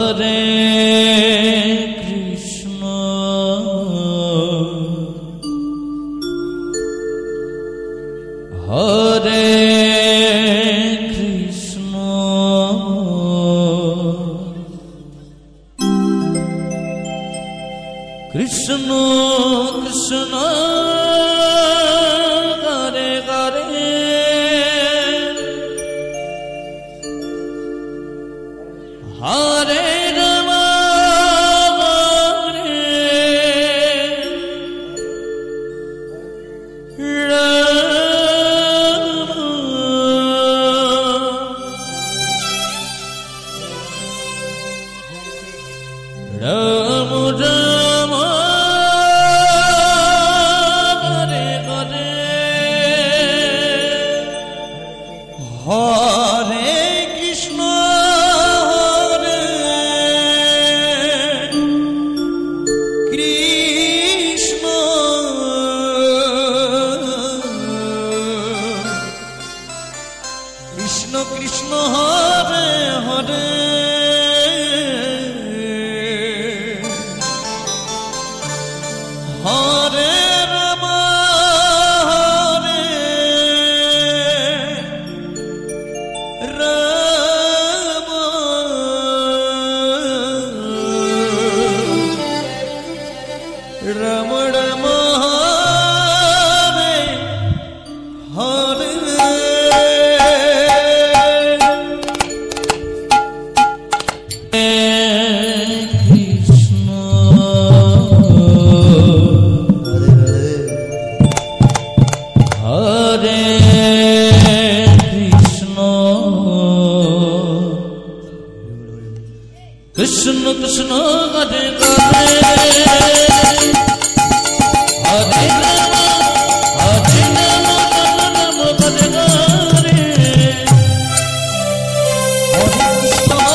Hare Krishna, Hare Krishna, Krishna Krishna, Hare Hare, Hare Rama, Rama Rama, Hare Hare, Hare Krishna, Hare Krishna, Krishna Krishna, Hare Hare, Hare Rama, Hare Rama, Rama Rama, Hare Krishna, Hare Krishna, Krishna Krishna, Hare Hare, Hare Rama, Hare Rama, Rama Rama, Hare Hare, Hare Krishna, Hare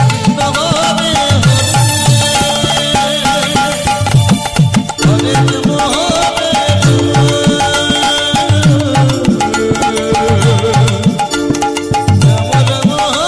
Krishna, Krishna Hare Hare, Hare Rama, Hare Rama, Rama Rama,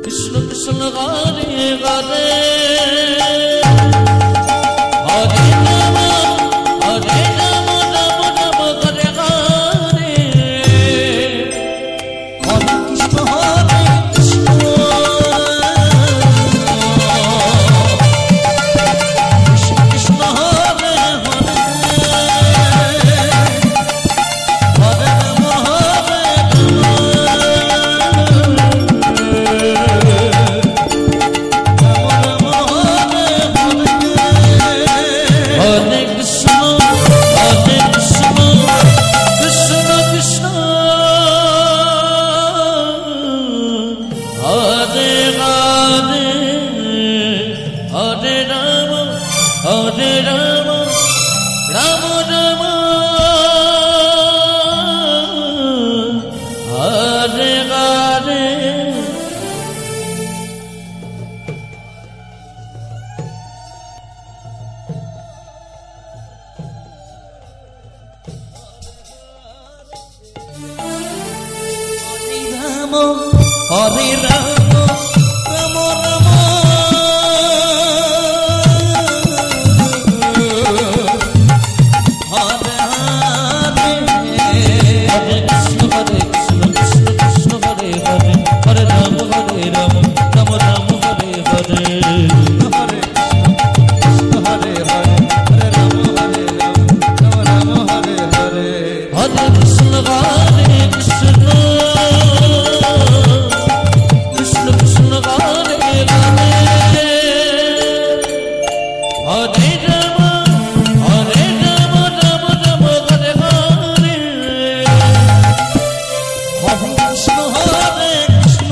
Krishna Krishna Hare Hare Hare Ram Ram Ram Hare Hare Hare Krishna Hare Krishna Krishna Krishna Hare Hare Hare Ram Hare Krishna Krishna Krishna Hare Hare Hare Ram Ram Ram Hare Hare Ram Hare Ram Ram Ram Hare Hare Hare Krishna Krishna Krishna Hare Hare Hare Ram Ram Ram Hare Hare Hare Krishna Hare Hare Hare Ram Ram Hare Hare Hare Krishna Krishna Krishna Krishna Hare Hare Hare Ram Ram Ram Hare Hare Hare Krishna